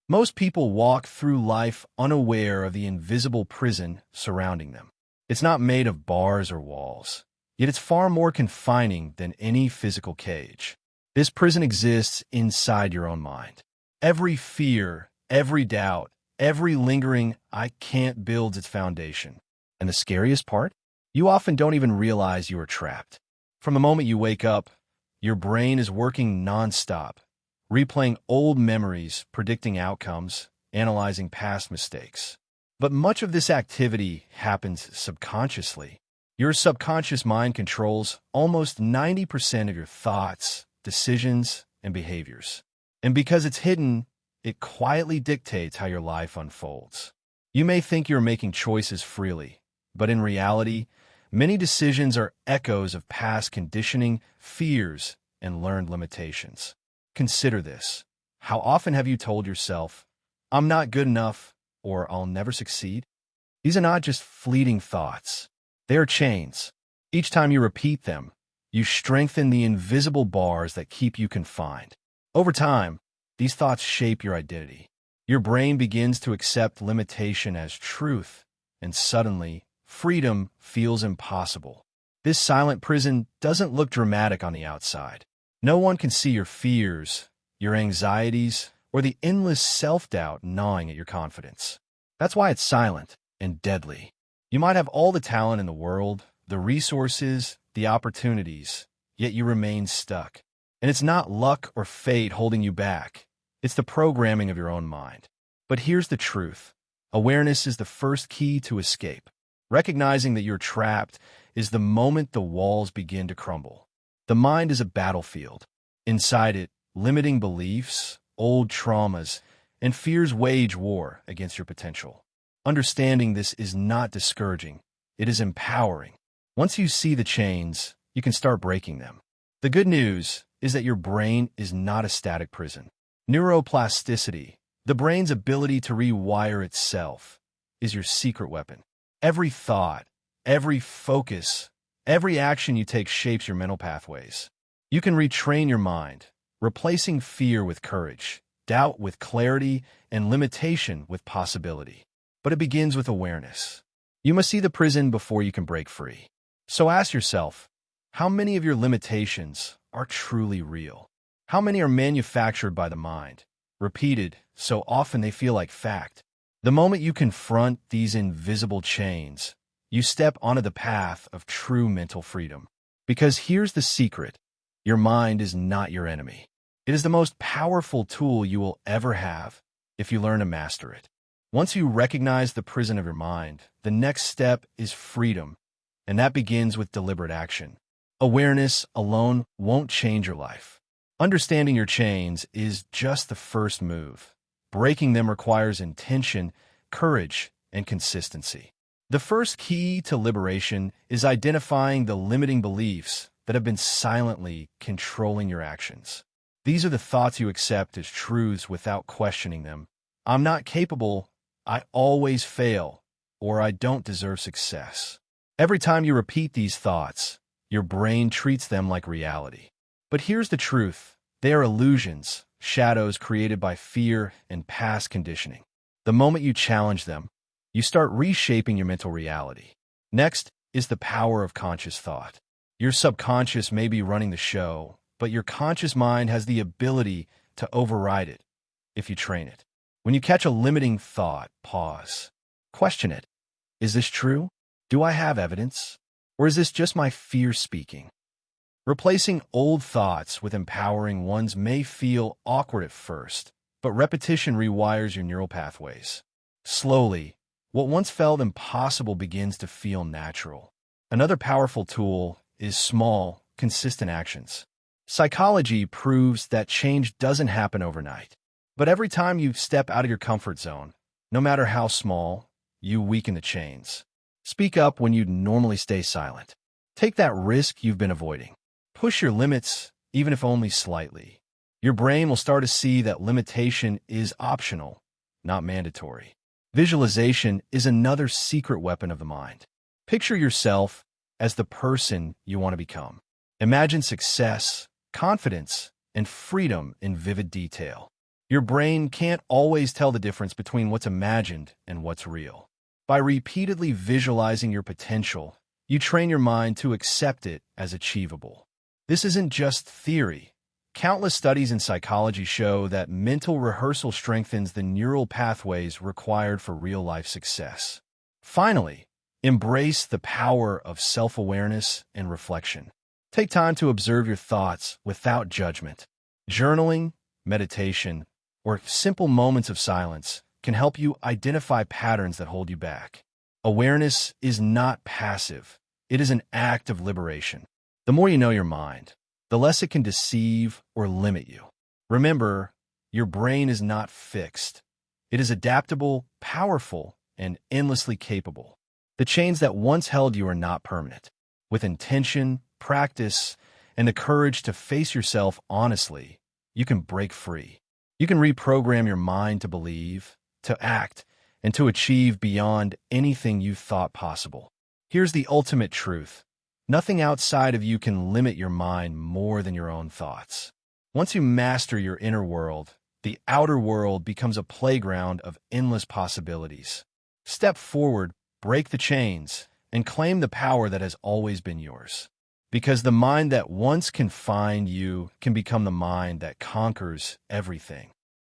Most people walk through life unaware of the invisible prison surrounding them. It's not made of bars or walls, yet it's far more confining than any physical cage. This prison exists inside your own mind. Every fear, every doubt, every lingering "I can't" builds its foundation. And the scariest part? You often don't even realize you are trapped. From the moment you wake up, your brain is working nonstop, replaying old memories, predicting outcomes, analyzing past mistakes. But much of this activity happens subconsciously. Your subconscious mind controls almost 90% of your thoughts, decisions, and behaviors. And because it's hidden, it quietly dictates how your life unfolds. You may think you're making choices freely, but in reality, many decisions are echoes of past conditioning, fears, and learned limitations. Consider this. How often have you told yourself, "I'm not good enough," or "I'll never succeed"? These are not just fleeting thoughts. They are chains. Each time you repeat them, you strengthen the invisible bars that keep you confined. Over time, these thoughts shape your identity. Your brain begins to accept limitation as truth, and suddenly, freedom feels impossible. This silent prison doesn't look dramatic on the outside. No one can see your fears, your anxieties, or the endless self-doubt gnawing at your confidence. That's why it's silent and deadly. You might have all the talent in the world, the resources, the opportunities, yet you remain stuck. And it's not luck or fate holding you back. It's the programming of your own mind. But here's the truth. Awareness is the first key to escape. Recognizing that you're trapped is the moment the walls begin to crumble. The mind is a battlefield. Inside it, limiting beliefs, old traumas, and fears wage war against your potential. Understanding this is not discouraging. It is empowering. Once you see the chains, you can start breaking them. The good news is that your brain is not a static prison. Neuroplasticity, the brain's ability to rewire itself, is your secret weapon. Every thought, every focus, every action you take shapes your mental pathways. You can retrain your mind, replacing fear with courage, doubt with clarity, and limitation with possibility. But it begins with awareness. You must see the prison before you can break free. So ask yourself, how many of your limitations are truly real? How many are manufactured by the mind, repeated so often they feel like fact? The moment you confront these invisible chains, you step onto the path of true mental freedom. Because here's the secret. Your mind is not your enemy. It is the most powerful tool you will ever have if you learn to master it. Once you recognize the prison of your mind, the next step is freedom, and that begins with deliberate action. Awareness alone won't change your life. Understanding your chains is just the first move. Breaking them requires intention, courage, and consistency. The first key to liberation is identifying the limiting beliefs that have been silently controlling your actions. These are the thoughts you accept as truths without questioning them. "I'm not capable," "I always fail," or "I don't deserve success." Every time you repeat these thoughts, your brain treats them like reality. But here's the truth. They are illusions, shadows created by fear and past conditioning. The moment you challenge them, you start reshaping your mental reality. Next is the power of conscious thought. Your subconscious may be running the show, but your conscious mind has the ability to override it if you train it. When you catch a limiting thought, pause. Question it. Is this true? Do I have evidence? Or is this just my fear speaking? Replacing old thoughts with empowering ones may feel awkward at first, but repetition rewires your neural pathways. Slowly, what once felt impossible begins to feel natural. Another powerful tool is small, consistent actions. Psychology proves that change doesn't happen overnight. But every time you step out of your comfort zone, no matter how small, you weaken the chains. Speak up when you'd normally stay silent. Take that risk you've been avoiding. Push your limits, even if only slightly. Your brain will start to see that limitation is optional, not mandatory. Visualization is another secret weapon of the mind. Picture yourself as the person you want to become. Imagine success, confidence, and freedom in vivid detail. Your brain can't always tell the difference between what's imagined and what's real. By repeatedly visualizing your potential, you train your mind to accept it as achievable. This isn't just theory. Countless studies in psychology show that mental rehearsal strengthens the neural pathways required for real-life success. Finally, embrace the power of self-awareness and reflection. Take time to observe your thoughts without judgment. Journaling, meditation, or simple moments of silence can help you identify patterns that hold you back. Awareness is not passive. It is an act of liberation. The more you know your mind, the less it can deceive or limit you. Remember, your brain is not fixed. It is adaptable, powerful, and endlessly capable. The chains that once held you are not permanent. With intention, practice, and the courage to face yourself honestly, you can break free. You can reprogram your mind to believe, to act, and to achieve beyond anything you thought possible. Here's the ultimate truth. Nothing outside of you can limit your mind more than your own thoughts. Once you master your inner world, the outer world becomes a playground of endless possibilities. Step forward, break the chains, and claim the power that has always been yours. Because the mind that once confined you can become the mind that conquers everything.